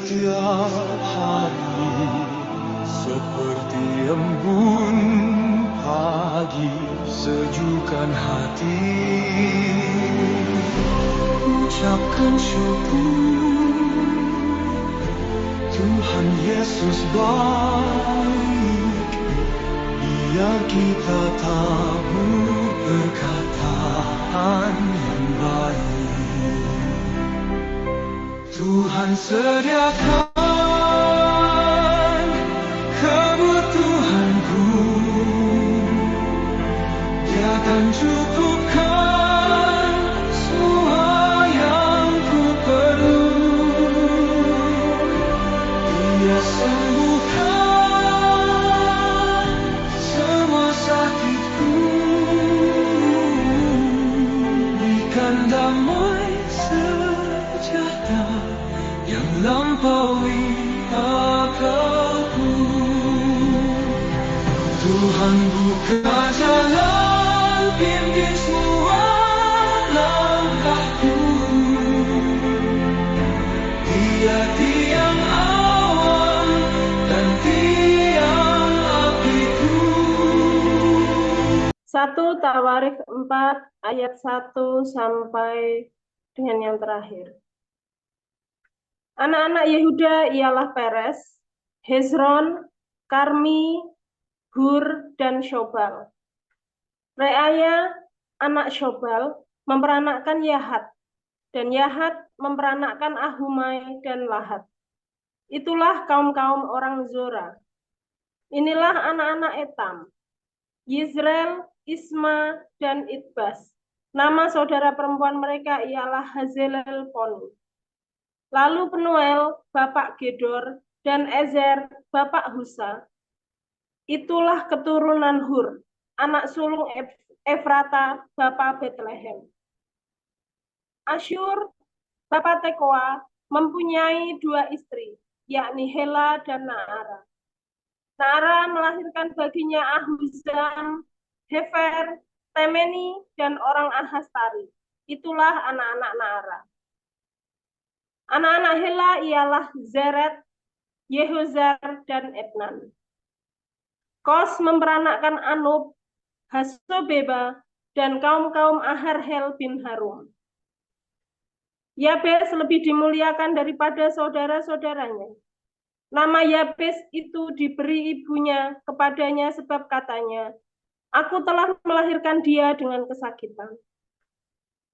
setiap hari seperti embun pagi sejukkan hati. Ucapkan syukur, Tuhan Yesus baik, biar kita tahu perkataan yang baik. Tuhan sediakan kebutuhanku, Dia akan cukupkan semua yang ku perlu. Dia sembuhkan semua sakitku, berikan damai sejahtera yang lampaui akalku. Tuhan buka jalan, pimpin semua langkahku. Dia tiang awan dan tiang apiku. 1 Tawarikh 4 ayat 1 sampai dengan yang terakhir. Anak-anak Yehuda ialah Peres, Hezron, Karmi, Hur, dan Shobal. Reaya, anak Shobal, memperanakkan Yahat, dan Yahat memperanakkan Ahumai dan Lahat. Itulah kaum-kaum orang Zora. Inilah anak-anak Etam, Yizreel, Isma, dan Itbas. Nama saudara perempuan mereka ialah Hazelel Poni. Lalu Penuel, bapak Gedor, dan Ezer, bapak Husa. Itulah keturunan Hur, anak sulung Efrata, bapak Betlehem. Asyur, bapak Tekoa, mempunyai 2 istri, yakni Hela dan Naara. Naara melahirkan baginya Ahuzam, Hefer, Temeni, dan orang Ahastari. Itulah anak-anak Naara. Anak-anak Hela ialah Zeret, Yehuzar, dan Etnan. Kos memperanakkan Anub, Hasobeba, dan kaum-kaum Aharhel bin Harum. Yabes lebih dimuliakan daripada saudara-saudaranya. Nama Yabes itu diberi ibunya kepadanya sebab katanya, "Aku telah melahirkan dia dengan kesakitan."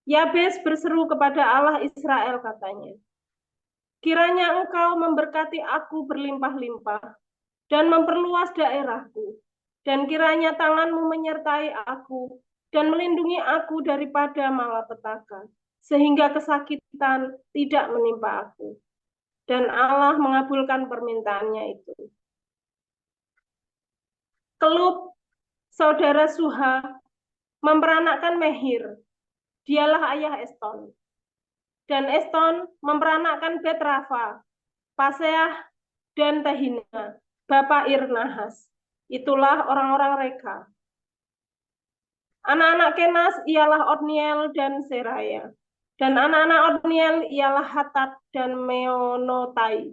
Yabes berseru kepada Allah Israel katanya, "Kiranya Engkau memberkati aku berlimpah-limpah dan memperluas daerahku, dan kiranya tangan-Mu menyertai aku dan melindungi aku daripada malapetaka, sehingga kesakitan tidak menimpa aku." Dan Allah mengabulkan permintaannya itu. Kelub, saudara Suha, memperanakkan Mehir, dialah ayah Eston. Dan Eston memperanakkan Bet-Rafa, Paseah, dan Tehina, bapak Ir-Nahas. Itulah orang-orang Reka. Anak-anak Kenas ialah Otniel dan Seraya. Dan anak-anak Otniel ialah Hatat dan Meonotai.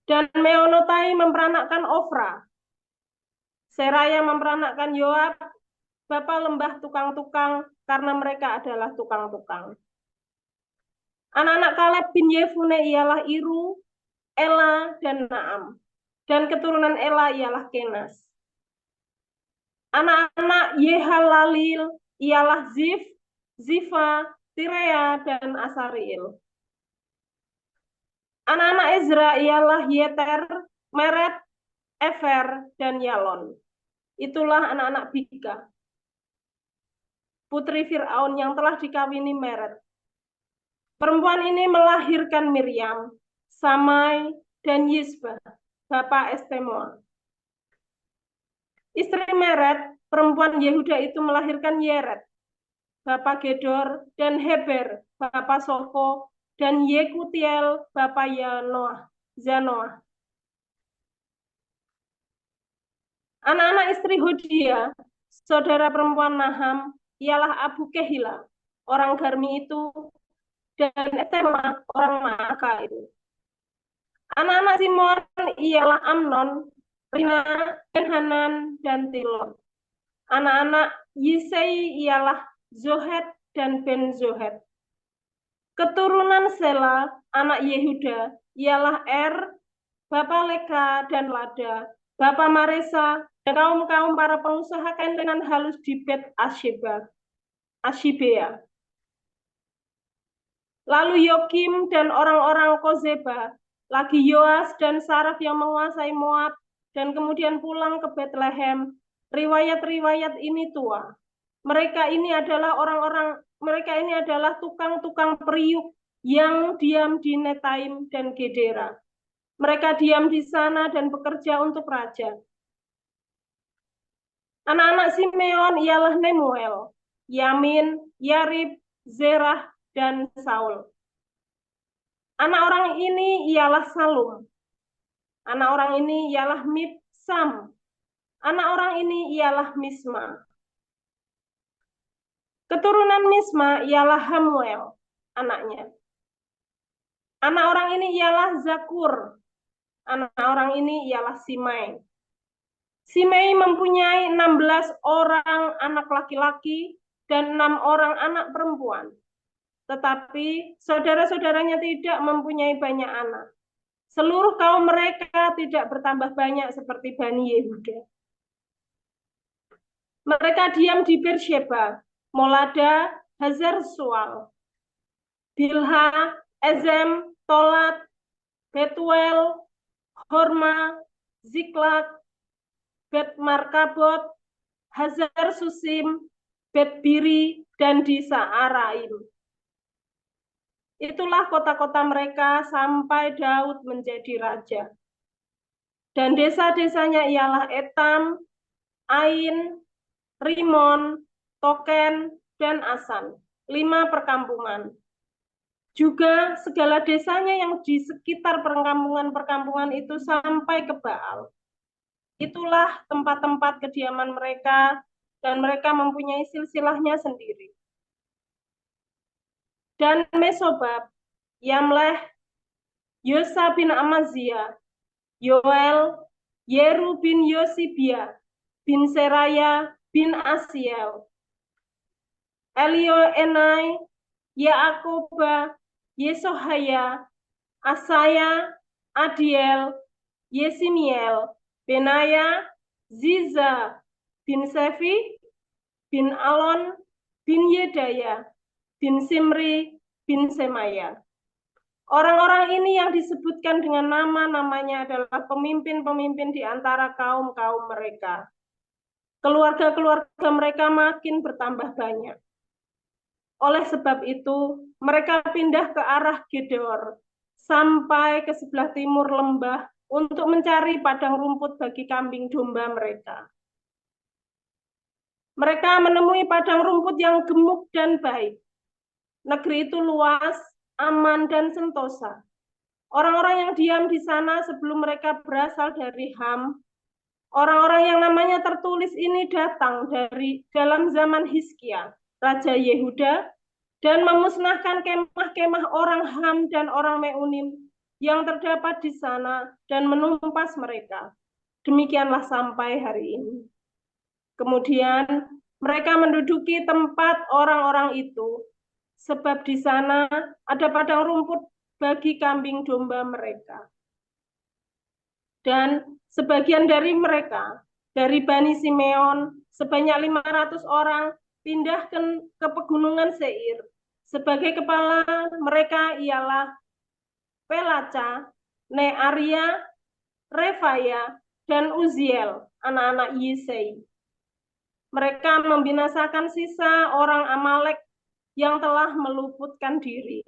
Dan Meonotai memperanakkan Ofra. Seraya memperanakkan Yoab, bapak lembah tukang-tukang, karena mereka adalah tukang-tukang. Anak-anak Kaleb bin Yefune ialah Iru, Ela, dan Naam. Dan keturunan Ela ialah Kenas. Anak-anak Yehalalil ialah Zif, Zifa, Tirea, dan Asariel. Anak-anak Ezra ialah Yeter, Meret, Efer, dan Yalon. Itulah anak-anak Bika, putri Fir'aun yang telah dikawini Meret. Perempuan ini melahirkan Miriam, Samai, dan Yisbah, bapak Estemoa. Istri Meret, perempuan Yehuda itu melahirkan Yeret, bapak Gedor, dan Heber, bapak Sofo, dan Yekutiel, bapak Zanoah. Anak-anak istri Hodia, saudara perempuan Naham, ialah Abu Kehila, orang Garmi itu, dan Etema, orang Maaka itu. Anak-anak Simon ialah Amnon, Rina, Hanan, dan Tilon. Anak-anak Yisei ialah Zohet dan Ben Zohet. Keturunan Sela, anak Yehuda, ialah Bapa Leka dan Lada, Bapa Maresa, dan kaum-kaum para pengusaha kain tenan halus di Bet Ashibea. Lalu Yokim dan orang-orang Kozeba, lagi Yoas dan Saraf yang menguasai Moab, dan kemudian pulang ke Bethlehem. Riwayat-riwayat ini tua. Mereka ini adalah tukang-tukang periuk yang diam di Netaim dan Gedera. Mereka diam di sana dan bekerja untuk raja. Anak-anak Simeon ialah Nemuel, Yamin, Yarib, Zerah, dan Saul. Anak orang ini ialah Salum. Anak orang ini ialah Mibsam. Anak orang ini ialah Misma. Keturunan Misma ialah Hamuel, anaknya. Anak orang ini ialah Zakur. Anak orang ini ialah Simei. Simei mempunyai 16 orang anak laki-laki dan 6 orang anak perempuan. Tetapi saudara-saudaranya tidak mempunyai banyak anak. Seluruh kaum mereka tidak bertambah banyak seperti Bani Yehuda. Mereka diam di Beersheba, Molada, Hazar Sual, Bilha, Ezem, Tolat, Betuel, Horma, Ziklag, Bet Markabot, Hazar Susim, Bet Biri, dan di Saaraim. Itulah kota-kota mereka sampai Daud menjadi raja. Dan desa-desanya ialah Etam, Ain, Rimon, Token, dan Asan, 5 perkampungan. Juga segala desanya yang di sekitar perkampungan-perkampungan itu sampai ke Baal. Itulah tempat-tempat kediaman mereka, dan mereka mempunyai silsilahnya sendiri. Dan Mesobab, Yamleh, Yosa bin Amazia, Yoel, Yeru bin Yosibia, bin Seraya, bin Asiel, Elioenai, Yaakoba, Yesohaya, Asaya, Adiel, Yesimiel, Benaya, Ziza, bin Sefi, bin Alon, bin Yedaya, bin Simri, bin Semaya. Orang-orang ini yang disebutkan dengan nama-namanya adalah pemimpin-pemimpin di antara kaum-kaum mereka. Keluarga-keluarga mereka makin bertambah banyak. Oleh sebab itu, mereka pindah ke arah Gedor, sampai ke sebelah timur lembah untuk mencari padang rumput bagi kambing domba mereka. Mereka menemui padang rumput yang gemuk dan baik. Negeri itu luas, aman, dan sentosa. Orang-orang yang diam di sana sebelum mereka berasal dari Ham, orang-orang yang namanya tertulis ini datang dari dalam zaman Hizkia, Raja Yehuda, dan memusnahkan kemah-kemah orang Ham dan orang Meunim yang terdapat di sana dan menumpas mereka. Demikianlah sampai hari ini. Kemudian mereka menduduki tempat orang-orang itu, sebab di sana ada padang rumput bagi kambing domba mereka. Dan sebagian dari mereka, dari Bani Simeon, sebanyak 500 orang, pindah ke pegunungan Seir. Sebagai kepala mereka ialah Pelaca, Nearia, Refaya, dan Uziel, anak-anak Yisei. Mereka membinasakan sisa orang Amalek yang telah meluputkan diri.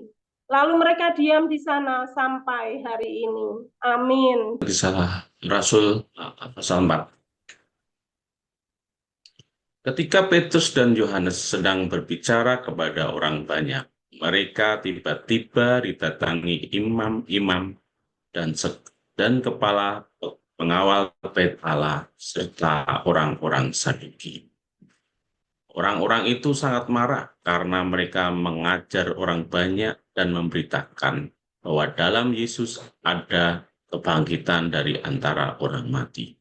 Lalu mereka diam di sana sampai hari ini. Amin. Risalah Rasul pasal 4. Ketika Petrus dan Yohanes sedang berbicara kepada orang banyak, mereka tiba-tiba didatangi imam-imam dan kepala pengawal Bait Allah serta orang-orang Saduki. Orang-orang itu sangat marah karena mereka mengajar orang banyak dan memberitakan bahwa dalam Yesus ada kebangkitan dari antara orang mati.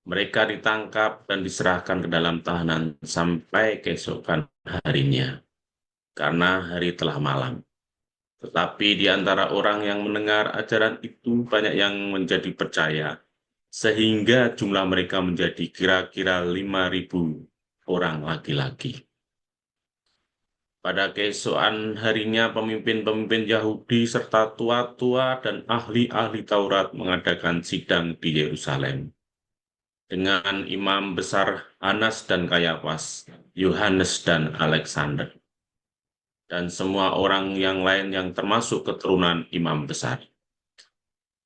Mereka ditangkap dan diserahkan ke dalam tahanan sampai keesokan harinya, karena hari telah malam. Tetapi di antara orang yang mendengar ajaran itu banyak yang menjadi percaya, sehingga jumlah mereka menjadi kira-kira 5.000 orang laki-laki. Pada keesokan harinya pemimpin-pemimpin Yahudi serta tua-tua dan ahli-ahli Taurat mengadakan sidang di Yerusalem dengan imam besar Hanas dan Kayafas, Yohanes dan Alexander, dan semua orang yang lain yang termasuk keturunan imam besar.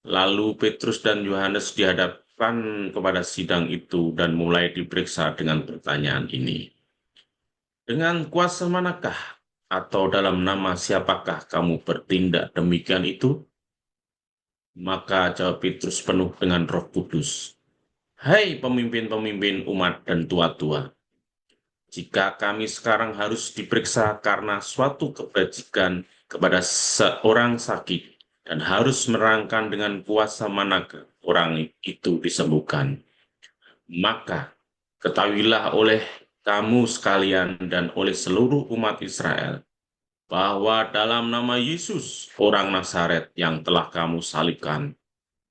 Lalu Petrus dan Yohanes dihadapkan kepada sidang itu dan mulai diperiksa dengan pertanyaan ini. Dengan kuasa manakah atau dalam nama siapakah kamu bertindak demikian itu? Maka jawab Petrus penuh dengan Roh Kudus, "Hai pemimpin-pemimpin umat dan tua-tua, jika kami sekarang harus diperiksa karena suatu kebajikan kepada seorang sakit dan harus menerangkan dengan kuasa manakah orang itu disembuhkan, maka ketahuilah oleh kamu sekalian dan oleh seluruh umat Israel bahwa dalam nama Yesus, orang Nazaret yang telah kamu salibkan,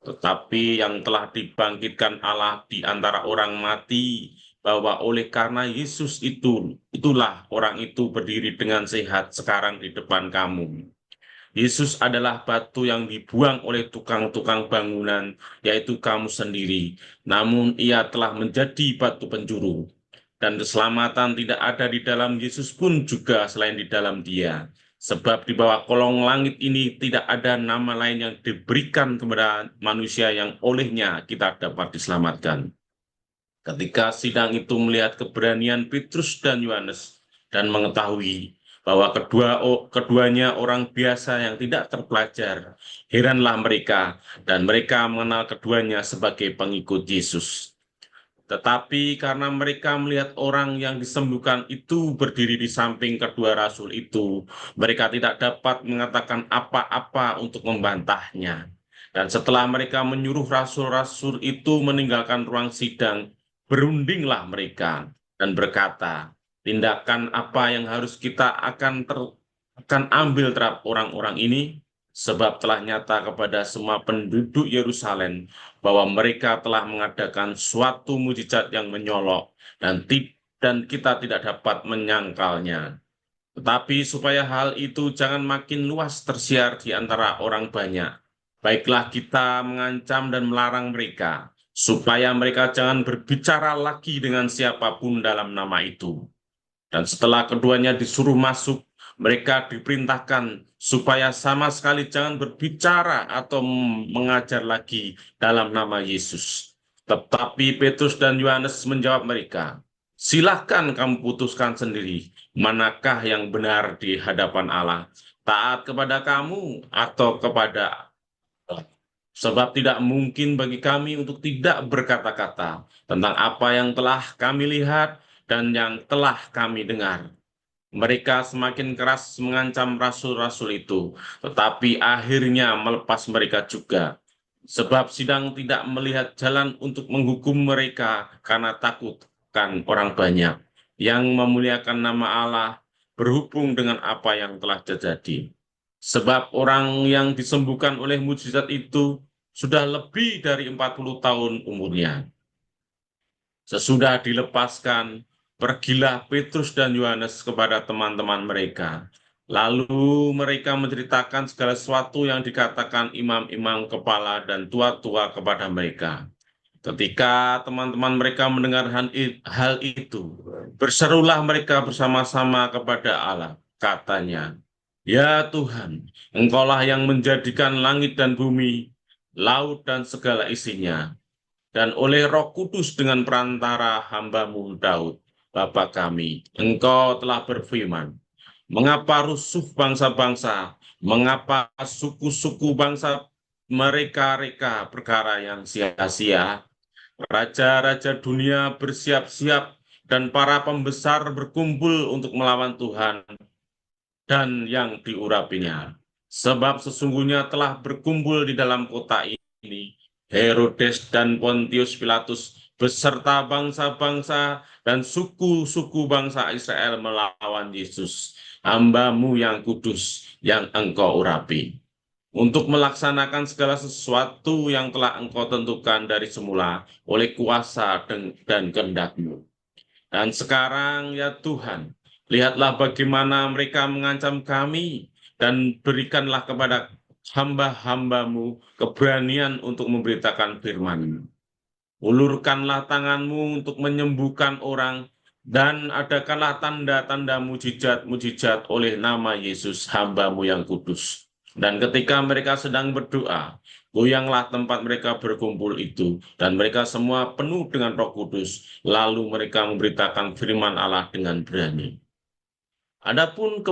tetapi yang telah dibangkitkan Allah di antara orang mati, bahwa oleh karena Yesus itulah orang itu berdiri dengan sehat sekarang di depan kamu. Yesus adalah batu yang dibuang oleh tukang-tukang bangunan, yaitu kamu sendiri. Namun ia telah menjadi batu penjuru. Dan keselamatan tidak ada di dalam Yesus pun juga selain di dalam Dia. Sebab di bawah kolong langit ini tidak ada nama lain yang diberikan kepada manusia yang olehnya kita dapat diselamatkan. Ketika sidang itu melihat keberanian Petrus dan Yohanes dan mengetahui bahwa keduanya orang biasa yang tidak terpelajar, heranlah mereka dan mereka mengenal keduanya sebagai pengikut Yesus. Tetapi karena mereka melihat orang yang disembuhkan itu berdiri di samping kedua rasul itu, mereka tidak dapat mengatakan apa-apa untuk membantahnya. Dan setelah mereka menyuruh rasul-rasul itu meninggalkan ruang sidang, berundinglah mereka dan berkata, tindakan apa yang harus kita akan ambil terhadap orang-orang ini? Sebab telah nyata kepada semua penduduk Yerusalem bahwa mereka telah mengadakan suatu mujizat yang menyolok dan kita tidak dapat menyangkalnya. Tetapi supaya hal itu jangan makin luas tersiar di antara orang banyak, baiklah kita mengancam dan melarang mereka, supaya mereka jangan berbicara lagi dengan siapapun dalam nama itu. Dan setelah keduanya disuruh masuk, mereka diperintahkan supaya sama sekali jangan berbicara atau mengajar lagi dalam nama Yesus. Tetapi Petrus dan Yohanes menjawab mereka, "Silahkan kamu putuskan sendiri, manakah yang benar di hadapan Allah, taat kepada kamu atau kepada Allah. Sebab tidak mungkin bagi kami untuk tidak berkata-kata tentang apa yang telah kami lihat dan yang telah kami dengar." Mereka semakin keras mengancam rasul-rasul itu, tetapi akhirnya melepas mereka juga. Sebab sidang tidak melihat jalan untuk menghukum mereka karena takut kan orang banyak yang memuliakan nama Allah berhubung dengan apa yang telah terjadi. Sebab orang yang disembuhkan oleh mujizat itu sudah lebih dari 40 tahun umurnya. Sesudah dilepaskan, pergilah Petrus dan Yohanes kepada teman-teman mereka. Lalu mereka menceritakan segala sesuatu yang dikatakan imam-imam kepala dan tua-tua kepada mereka. Ketika teman-teman mereka mendengar hal itu, berserulah mereka bersama-sama kepada Allah. Katanya, "Ya Tuhan, Engkaulah yang menjadikan langit dan bumi, laut dan segala isinya, dan oleh Roh Kudus dengan perantara hamba-Mu Daud, Bapa kami, Engkau telah berfirman, mengapa rusuh bangsa-bangsa, mengapa suku-suku bangsa mereka-reka perkara yang sia-sia? Raja-raja dunia bersiap-siap dan para pembesar berkumpul untuk melawan Tuhan dan yang diurapinya. Sebab sesungguhnya telah berkumpul di dalam kota ini Herodes dan Pontius Pilatus beserta bangsa-bangsa dan suku-suku bangsa Israel melawan Yesus, hamba-Mu yang kudus, yang Engkau urapi, untuk melaksanakan segala sesuatu yang telah Engkau tentukan dari semula oleh kuasa dan kehendak-Mu. Dan sekarang ya Tuhan, lihatlah bagaimana mereka mengancam kami, dan berikanlah kepada hamba-hamba-Mu keberanian untuk memberitakan firman-Mu. Ulurkanlah tangan-Mu untuk menyembuhkan orang, dan adakanlah tanda-tanda mujizat-mujizat oleh nama Yesus, hamba-Mu yang kudus. Dan ketika mereka sedang berdoa, goyanglah tempat mereka berkumpul itu, dan mereka semua penuh dengan Roh Kudus, lalu mereka memberitakan firman Allah dengan berani. Adapun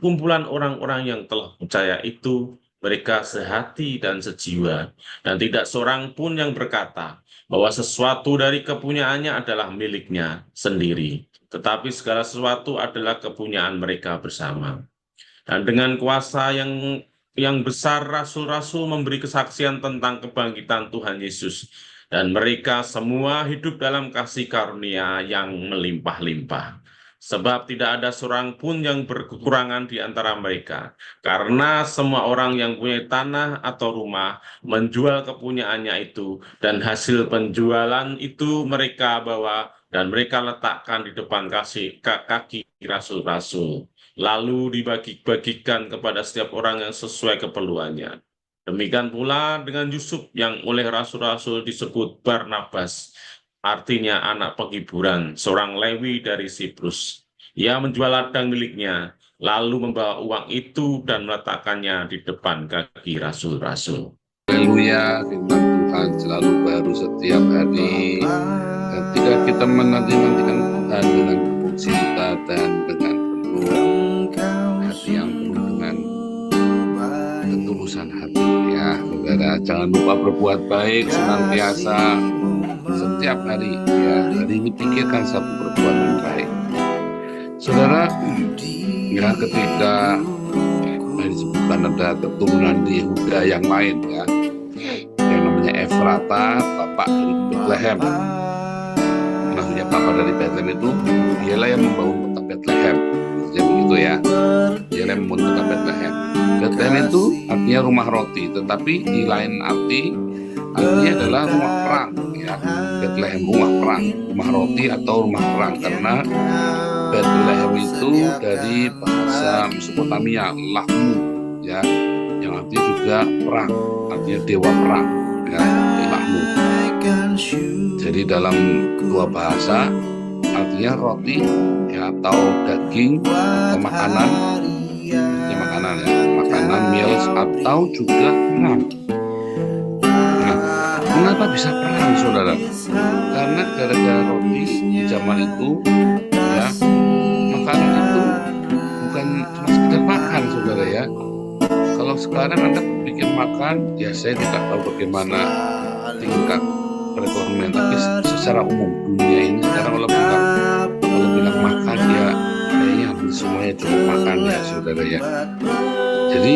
kumpulan orang-orang yang telah percaya itu, mereka sehati dan sejiwa, dan tidak seorang pun yang berkata bahwa sesuatu dari kepunyaannya adalah miliknya sendiri, tetapi segala sesuatu adalah kepunyaan mereka bersama. Dan dengan kuasa yang besar, rasul-rasul memberi kesaksian tentang kebangkitan Tuhan Yesus, dan mereka semua hidup dalam kasih karunia yang melimpah-limpah. Sebab tidak ada seorang pun yang berkekurangan di antara mereka, karena semua orang yang punya tanah atau rumah menjual kepunyaannya itu, dan hasil penjualan itu mereka bawa dan mereka letakkan di depan kaki rasul-rasul, lalu dibagi-bagikan kepada setiap orang yang sesuai keperluannya. Demikian pula dengan Yusuf yang oleh rasul-rasul disebut Barnabas, artinya anak penghiburan, seorang Lewi dari Siprus. Ia menjual ladang miliknya, lalu membawa uang itu dan meletakkannya di depan kaki rasul-rasul. Haleluya, firman Tuhan selalu baru setiap hari. Ketika kita menanti-nantikan Tuhan dengan cinta dan dengan penuh hati yang penuh dengan ketulusan hati, ya saudara, jangan lupa berbuat baik senantiasa setiap hari, ya. Hari ini pikirkan satu perbuatan baik, saudara. Ya, ketika disebutkan ada keturunan di Yehuda yang lain, ya, yang namanya Efrata, bapak dari Bethlehem. Maksudnya bapak dari Bethlehem itu dialah yang membangun kota Bethlehem, maksudnya begitu ya. Dialah yang membangun kota Bethlehem. Bethlehem itu artinya rumah roti, tetapi di lain artinya adalah rumah perang, ya. Bethlehem rumah perang, rumah roti atau rumah perang, karena Bethlehem itu dari bahasa Mesopotamia, Lahmu, ya, yang artinya juga perang, artinya dewa perang, ya, Lahmu. Jadi dalam dua bahasa artinya roti, ya, atau daging atau makanan, ya, makanan meals, atau juga perang. Kenapa bisa perang, saudara? Karena gara-gara roti di zaman itu, ya, makanan itu bukan cuma sekedar makan, saudara, ya. Kalau sekarang Anda berpikir makan, ya saya tidak tahu bagaimana tingkat perekonomian, tapi secara umum dunia ini sekarang kalau bilang makan, ya kayaknya hampir semuanya cukup makan, ya saudara, ya. Jadi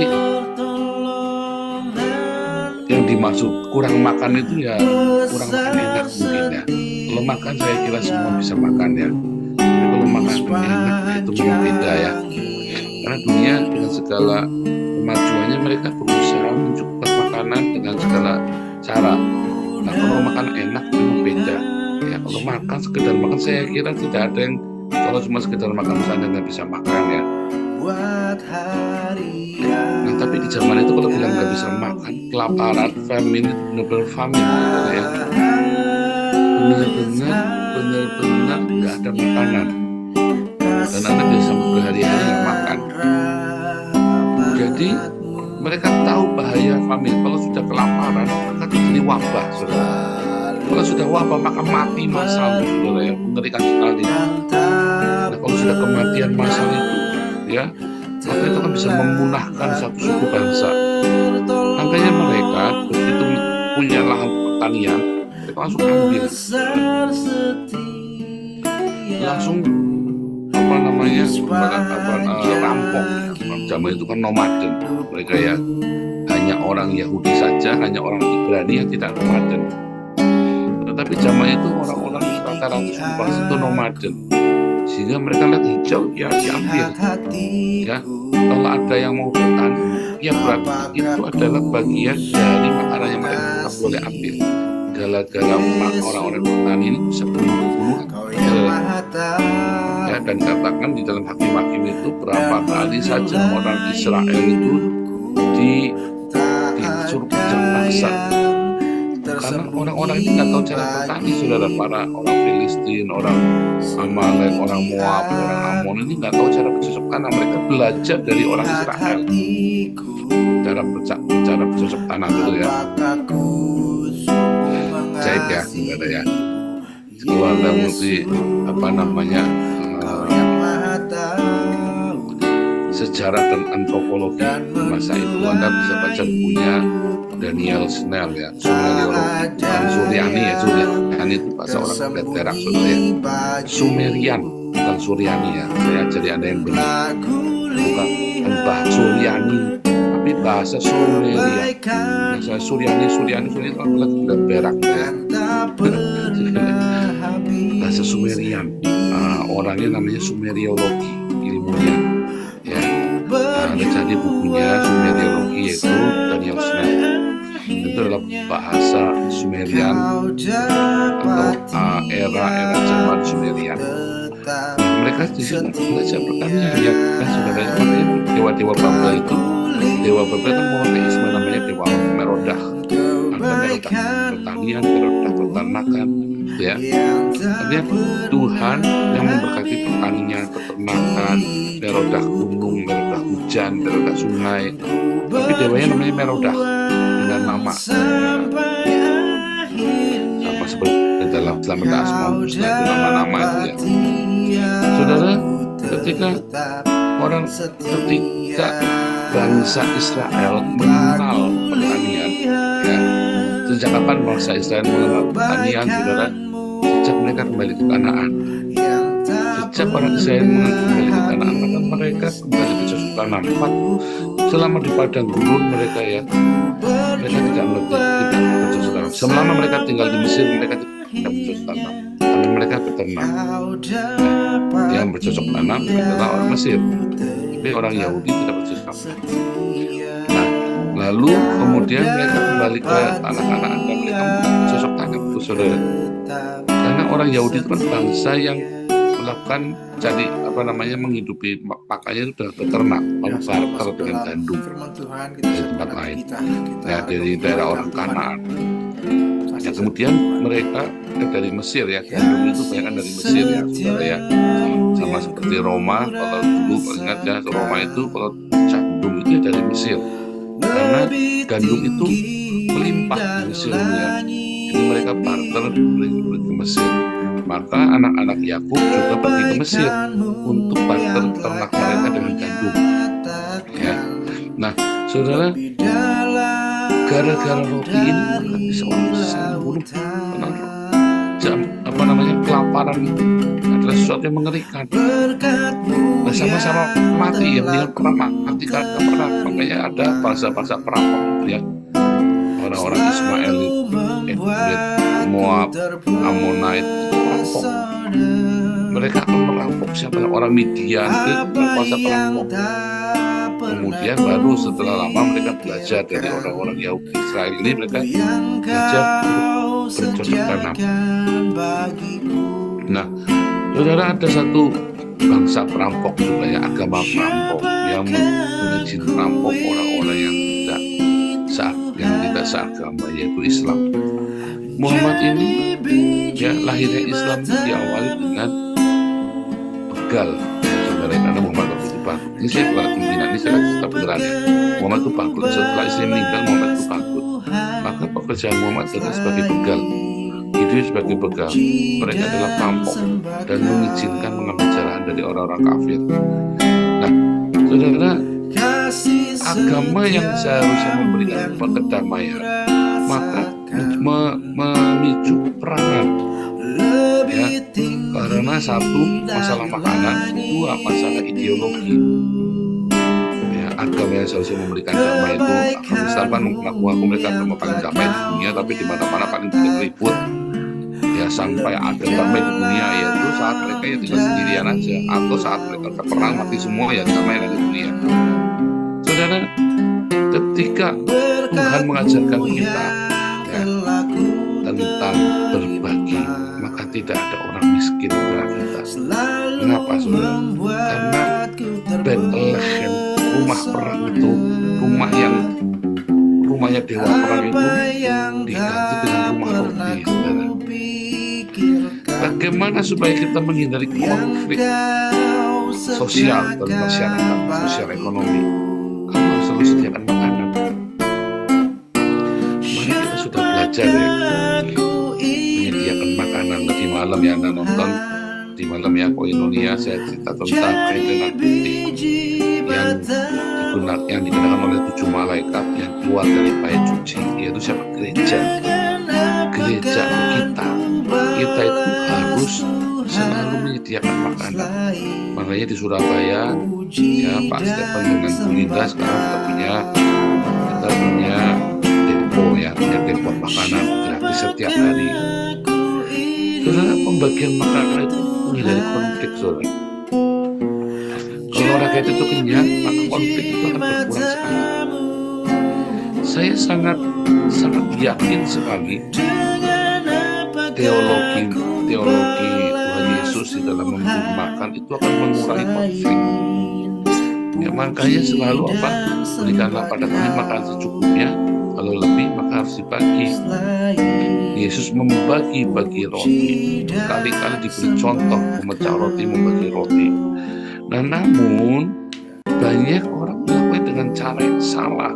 yang dimaksud kurang makan itu ya kurang makan enak mungkin, ya. Kalau makan saya kira semua bisa makan, ya. Tapi kalau makan enak, ya itu memang beda, ya. Karena dunia dengan segala kemajuannya mereka berusaha mencukupkan makanan dengan segala cara. Nah, kalau makan enak memang beda, ya. Kalau makan sekedar makan, saya kira tidak ada yang kalau cuma sekedar makan misalnya nggak bisa makan, ya. Nah, tapi di zaman itu kalau bilang nggak bisa makan, kelaparan, famine, benar-benar famine, ya. Benar-benar nggak ada makanan, dan Anda bisa sampai berhari-hari nggak makan. Jadi mereka tahu bahaya famine. Kalau sudah kelaparan, maka jadi wabah, saudara. Kalau sudah wabah, maka mati massal, saudara, ya. Mengerikan sekali. Nah, kalau sudah kematian massal itu, ya, maka itu kan bisa memunahkan satu suku bangsa. Makanya mereka begitu punya lahan pertanian, mereka langsung ambil, langsung rampok. zaman itu kan nomaden mereka ya, hanya orang Yahudi saja, hanya orang Ibrani yang tidak nomaden. Tetapi zaman itu orang-orang rata-rata suku bangsa itu nomaden, sehingga mereka lihat hijau ya diambil ya. Kalau ada yang mau bertani ya berarti itu adalah bagian dari makanan yang mereka tetap boleh ambil. Gara-gara orang-orang bertani ini bisa bunuh ya, dan katakan di dalam Hakim-Hakim itu berapa kali saja orang Israel itu disuruh kerja paksa, karena orang-orang ini nggak tahu cara bertani, saudara. Para orang Filistin, orang Amalek, orang Moab, orang Amon ini nggak tahu cara bercocok tanam. Mereka belajar dari orang Israel cara bercocok tanam itu ya. Cek ya, saudara ya. Kalau Anda mesti sejarah dan antropologi masa itu, Anda bisa baca bukunya Daniel Snell ya, Sumeriologi, bukan Suryani ya. Suryani itu bahasa orang Perak, saudara ya. Sumerian, bukan Suryani ya. Saya ajari Anda yang benar, bukan bahasa Suryani, tapi bahasa Sumeria. Bahasa Suryani itu adalah Perak ya. Bahasa Sumerian, orangnya namanya Sumeriologi, ilmunya ya. Ada cari bukunya Sumeriologi, yaitu Daniel Snell. Itu adalah bahasa Sumerian atau era zaman Sumerian. Mereka di sini belajar pertanian ya kan, saudara. Dewa-dewa Babel itu, dewa Babel kan monoteisme, namanya dewa Merodah. Ada Merodah pertanian, Merodah peternakan ya. Artinya Tuhan yang memberkati pertanian, peternakan, Merodah gunung, Merodah hujan, Merodah sungai. Tapi dewanya namanya Merodah dengan nama sama seperti dalam Asmaul Husna itu nama-nama itu ya. Saudara, ketika bangsa Israel mengenal pertanian ya, sejak kapan bangsa Israel mengenal pertanian, saudara? Sejak mereka kembali ke Kanaan. Sejak orang Israel kembali ke Kanaan, maka mereka kembali ke cocok tanam. Selama di padang gurun mereka ya, mereka tidak bercocok tanam. Selama mereka tinggal di Mesir, mereka tidak bercocok tanam, karena mereka beternak. Yang bercocok tanam adalah orang Mesir, tapi orang Yahudi tidak bercocok tanam. Nah, lalu kemudian mereka kembali ke tanah Kanaan dan mereka bercocok tanam itu, saudara. Karena orang Yahudi itu kan bangsa yang melakukan menghidupi makanya itu adalah beternak, membarter dengan gandum dari tempat lain ya, dari daerah orang Kanaan. Ya, kemudian mereka dari Mesir ya, gandum itu banyak dari Mesir ya, saudara ya. Sama seperti Roma, kalau dulu ingat ya, Roma itu kalau gandum itu dari Mesir, karena gandum itu melimpah di Mesir ya. Jadi mereka barter ke Mesir. Maka anak-anak Yakub juga pergi ke Mesir untuk barter ternak mereka dengan gandum ya. Nah, saudara, gara-gara roti ini maka bisa orang bunuh. Kelaparan itu adalah sesuatu yang mengerikan. Nah, sama-sama mati ya, mendingan pernah mati karena perang. Makanya ada bangsa-bangsa perampok ya, orang-orang Ismail, Edom, Moab, Amonite, perampok. Mereka akan merampok siapa? Orang Midian itu bangsa perampok. Kemudian baru setelah lama mereka belajar dari orang-orang Yahudi Israel ini, mereka belajar bercocok tanam. Nah, saudara, ada satu bangsa perampok juga ya, agama perampok yang mengizinkan merampok orang-orang yang tidak seagama, yaitu Islam. Muhammad ini ya, lahirnya Islam itu diawali dengan begal, saudara. Karena Muhammad waktu itu bangkrut. Ini saya bukan pimpinan, ini saya cerita beneran ya. Muhammad itu bangkrut. Setelah istri meninggal, Muhammad itu bangkrut. Maka pekerjaan Muhammad adalah sebagai begal. Hidup sebagai begal. Mereka adalah perampok dan mengizinkan mengambil jarahan dari orang-orang kafir. Nah, saudara, agama yang seharusnya memberikan kedamaian, maka memicu peperangan ya, karena satu, masalah makanan, dua, masalah ideologi ya, agama yang seharusnya memberikan damai itu, Islam kan mengaku memberikan agama paling damai di dunia, tapi di mana-mana paling bikin ribut. Ya sampai ada damai di dunia yaitu saat mereka ya tinggal sendirian aja, atau saat mereka udah perang mati semua ya damai di dunia. Saudara, ketika Tuhan mengajarkan kita ya, tentang berbagi, maka tidak ada orang miskin di antara kita. Kenapa saudara? Karena Bethlehem, rumah perang itu, rumahnya dewa perang itu diganti dengan rumah roti, saudara. Bagaimana supaya kita menghindari konflik sosial dalam masyarakat, sosial ekonomi? Kamu harus selalu sediakan makanan. Mari kita sudah belajar ya, menyediakan makanan. Tadi malam ya Anda nonton, di malam ya Koinonia saya cerita tentang kainan putih yang digunakan oleh 7 malaikat yang keluar dari bait suci, yaitu siapa? Gereja kita itu harus selalu menyediakan makanan. Makanya di Surabaya ya Pak Stephen dengan Bu Linda sekarang kita punya depo ya, punya depo makanan gratis setiap hari. Saudara, pembagian makanan itu menghindari konflik, saudara. Kalau rakyat itu kenyang, maka konflik itu akan berkurang sekali. Saya sangat yakin sekali teologi Tuhan Yesus di dalam memberi makan itu akan mengurangi konflik. Ya makanya selalu berikanlah pada kami makan secukupnya, kalau lebih maka harus dibagi. Yesus membagi roti, kali-kali diberi contoh memecah roti, membagi roti. Nah namun banyak orang melakukan dengan cara yang salah.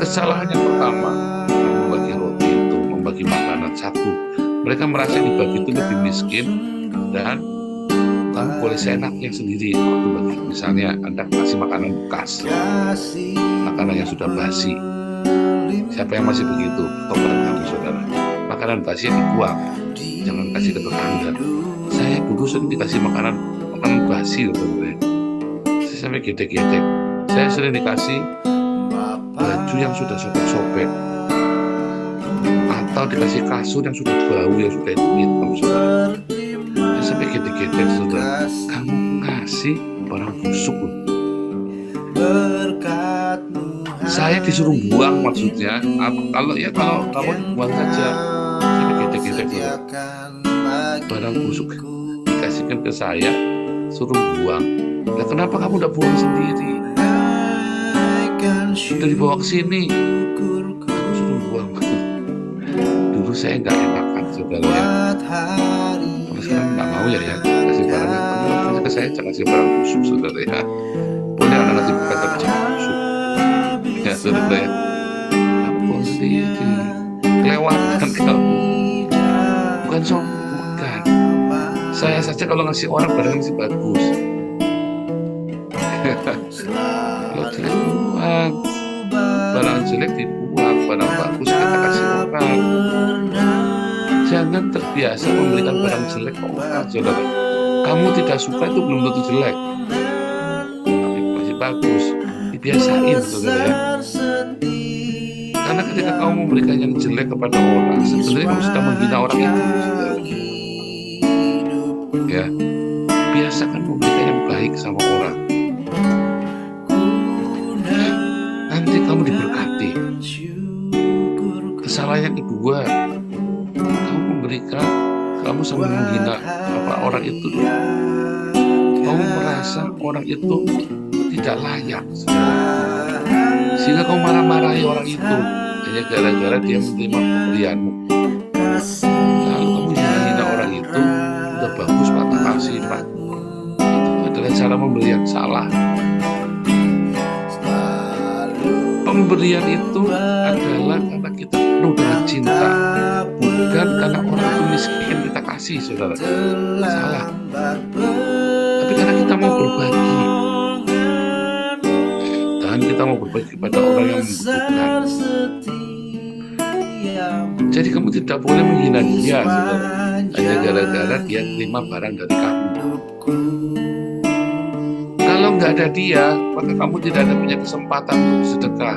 Kesalahan yang pertama membagi roti itu, membagi makanan satu. Mereka merasa yang dibagi itu lebih miskin dan kamu boleh seenaknya sendiri waktu bagi. Misalnya Anda kasih makanan bekas, makanan yang sudah basi. Siapa yang masih begitu? Tobat kami saudara. Makanan basi yang dibuang, jangan kasih ke tetangga. Saya dulu sering dikasih makanan basi saudara. Saya sampai gedek-gedek. Saya sering dikasih baju yang sudah sobek-sobek, atau dikasih kasur yang sudah bau, yang sudah hitam saudara. Saya sampai gedek-gedek saudara. Kamu ngasih barang busuk loh. Saya disuruh buang maksudnya. Kalau kamu buang saja. Saya gedek-gedek saudara. Barang busuk dikasihkan ke saya, suruh buang. Nah, kenapa kamu udah buang sendiri? Sudah dibawa ke sini, kamu suruh buang. Dulu saya nggak enakan saudara ya. Kalau sekarang nggak mau ya kasih barang yang penuh ke saya, jangan kasih barang busuk saudara ya. Boleh anak kasih bukan tapi jangan busuk ya saudara ya. Kamu buang sendiri, kelewatan kamu. Bukan bukan. Saya saja kalau ngasih orang barang masih bagus. Kalau jelek buang, barang jelek dibuang, barang bagus kita kasih orang. Jangan terbiasa memberikan barang jelek ke orang, saudara. Kamu tidak suka itu belum tentu jelek, tapi masih bagus. Dibiasain, saudara ya. Karena ketika kamu memberikan yang jelek kepada orang, sebenarnya kamu sedang menghina orang itu, saudara. Ya, biasakan memberikan yang baik sama orang. Nanti kamu diberkati. Kesalahan yang kedua, kamu sambil menghina orang itu. Kamu merasa orang itu tidak layak, sehingga kamu marah-marahi orang itu hanya gara-gara dia menerima pemberianmu. Lalu kamu hina orang itu. Udah bagus Pak, kasih Pak. Itu adalah cara memberi yang salah. Pemberian itu adalah karena kita penuh dengan cinta, bukan karena orang itu miskin kita kasih, saudara. Salah. Tapi karena kita mau berbagi, dan kita mau berbagi kepada orang yang membutuhkan. Jadi kamu tidak boleh menghina dia, saudara, hanya gara-gara dia terima barang dari kamu. Kalau Kalau nggak ada dia, maka kamu tidak ada punya kesempatan untuk sedekah.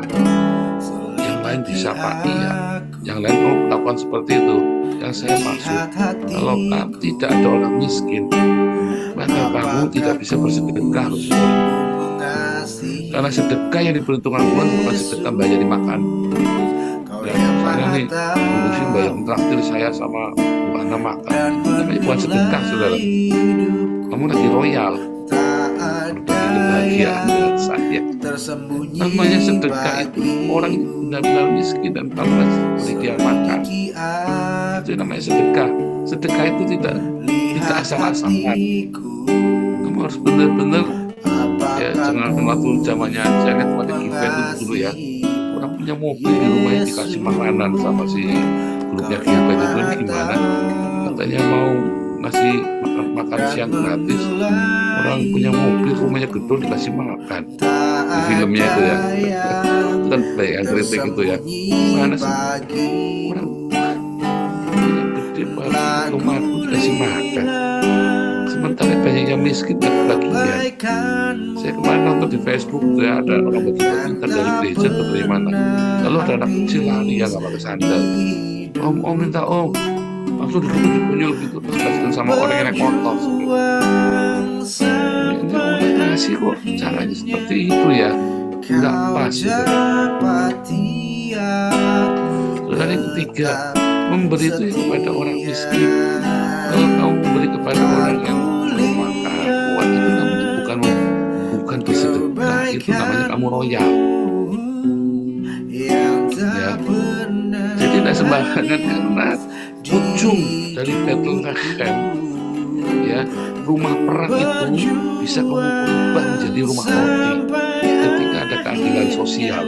Yang lain bisa Pak, iya. Yang lain mau melakukan seperti itu. Yang saya maksud, kalau tidak ada orang miskin, maka kamu tidak bisa bersedekah. Karena sedekah yang diperhitungkan Tuhan bukan sedekah bayar makan. Saya nih, dulu sih bayar traktir saya sama Bu Ana makan. Tapi bukan sedekah, saudara. Kamu lagi royal. Kebahagiaan dengan saya. Namanya sedekah itu orang itu benar-benar miskin dan tanpa beri dia makan. Itu namanya sedekah. Sedekah itu tidak asal-asalan. Kamu harus benar-benar ya, jangan waktu zamannya saya lihat pada event itu dulu ya. Orang punya mobil di rumahnya dikasih makanan sama si grupnya event itu gimana? Katanya mau ngasih makan siang gratis. Orang punya mobil, rumahnya gedung dikasih makan. Di filmnya itu ya, itu kan banyak yang kritik itu ya. Mana sih orang punya gede banget, rumah aku dikasih makan. Sementara banyak yang miskin dan kebagian. Saya kemarin nonton di Facebook tuh ya, ada orang bercerita dari gereja atau dari mana. Lalu ada anak kecil lari yang nggak pakai sandal. Om minta om. Langsung dipunyul gitu, terus kasih sama orang yang naik motor. Ini orang ngasih kok caranya seperti itu ya, nggak pas. Dan yang ketiga, memberi itu kepada orang miskin. Kalau kamu memberi kepada orang yang makan kuat, itu namanya bukan bersedekah, itu namanya kamu royal. Ya, jadi tidak sembarangan karena ujung dari Bethlehem, ya, rumah perang itu bisa kamu ubah menjadi rumah roti ketika ada keadilan sosial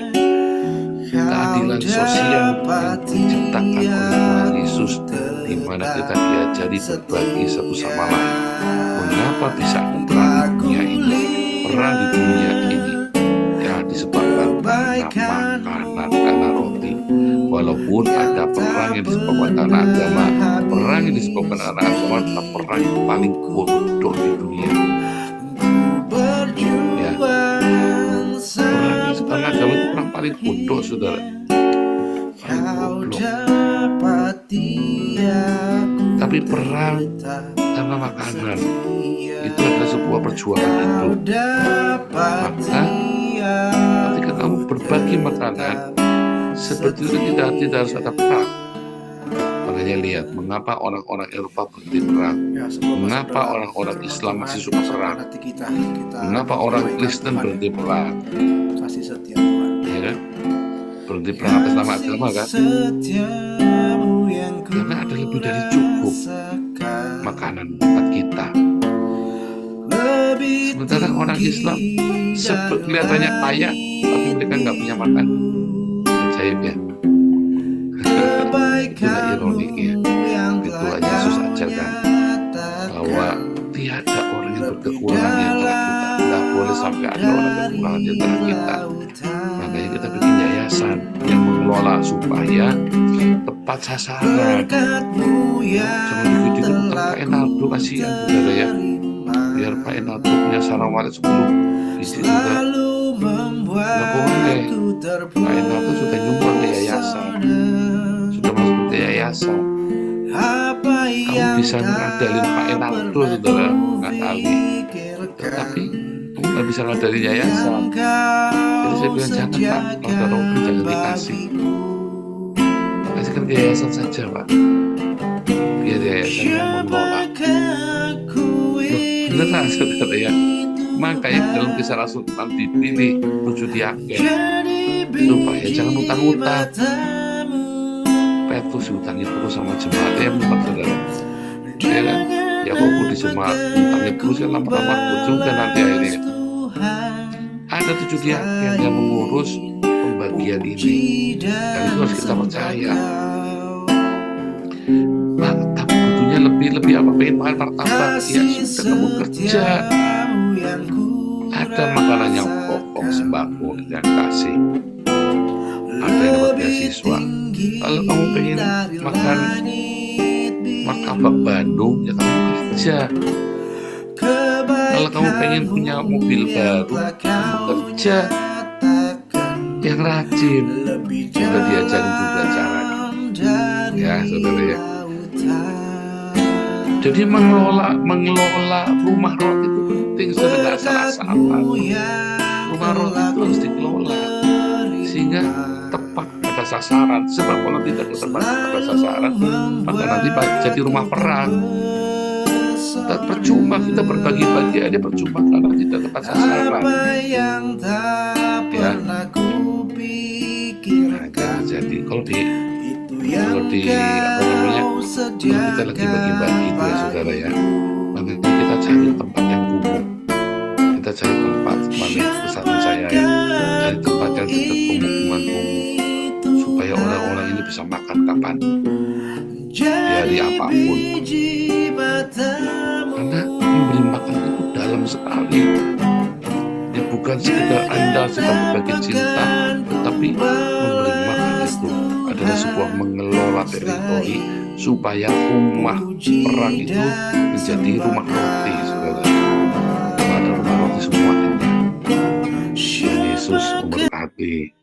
yang diciptakan oleh Tuhan Yesus, di mana kita diajari berbagi satu sama lain. Mengapa bisa ada perang di dunia ini? Perang di dunia ini ya disebabkan karena makanan, karena roti. Walaupun ada perang yang disebabkan karena agama, perang yang disebabkan karena agama adalah perang yang paling bodoh di dunia. Ya, perang karena agama itu perang paling bodoh, saudara. Paling bodoh. Tapi perang karena makanan itu adalah sebuah perjuangan hidup. Maka ketika kamu berbagi makanan seperti itu, tidak harus ada perang. Makanya lihat mengapa orang-orang Eropa berhenti perang, mengapa orang-orang Islam masih suka perang, mengapa orang Kristen berhenti perang, ya kan? Berhenti perang atas nama agama kan? Karena ada lebih dari cukup makanan buat kita. Sementara orang Islam kelihatannya kaya, tapi mereka nggak punya makan. Ajaib ya. Itulah ironiknya. Itulah Yesus ajarkan bahwa tiada orang yang berkekurangan di antara kita. Tidak boleh sampai ada orang berkekurangan di antara kita. Makanya kita bikin yayasan yang mengelola supaya tepat sasaran. Jangan dikit-dikit utang Pak Enaldo, kasihan saudara ya. Biar Pak Enaldo punya sarang walet 10 biji juga. Nggak boleh. Pak Enaldo sudah nyumbang ke yayasan, sudah masuk ke yayasan. Kamu bisa ngadalin Pak Enaldo, saudara, ngadali. Tetapi kamu nggak bisa ngadalin yayasan. Jadi saya bilang jangan Pak, kalau ada orang jangan dikasih. Kasihkan ke yayasan saja Pak, biar yayasan yang mengelola. Benar saudara ya. Makanya dalam Kisah Rasul dipilih 7 diaken supaya jangan utang-utang. Petrus diutangi terus sama jemaat yang empat, saudara. Ya kan? Yakobus di jemaat utangnya terus kan lama-lama juga nanti akhirnya. Ada 7 diaken yang mengurus pembagian ini, dan itu harus kita percaya. Nah, tapi butuhnya lebih apa? Pengen makan martabak? Ya sudah, kamu kerja. Ada makanan yang pokok, sembako yang kasih. Ada yang dapat beasiswa. Kalau kamu pengen makan martabak Bandung, ya kamu kerja. Kalau kamu pengen punya mobil baru, kerja yang rajin. Sudah diajarin juga caranya. Ya, saudara ya. Jadi mengelola rumah roti itu penting, sudah nggak salah-salah. Rumah roti itu harus dikelola sehingga tepat pada sasaran. Sebab kalau tidak tepat pada sasaran, maka nanti jadi rumah perang. Tak percuma kita berbagi-bagi aja, percuma karena tidak tepat sasaran. Ya. Nah, jadi kalau di apa namanya, kalau kita lagi bagi-bagi itu ya saudara ya, nanti kita cari tempat yang kumuh. Kita cari tempat, mana pesan saya ya, cari tempat yang dekat pemukiman kumuh, supaya orang-orang ini bisa makan kapan, di hari apapun. Karena memberi makan itu dalam sekali. Ya bukan sekedar Anda sedang berbagi cinta, tetapi memberi makan itu adalah sebuah mengelola teritori supaya rumah perang itu menjadi rumah roti, saudara. Ada rumah roti semua ini. Yesus memberkati.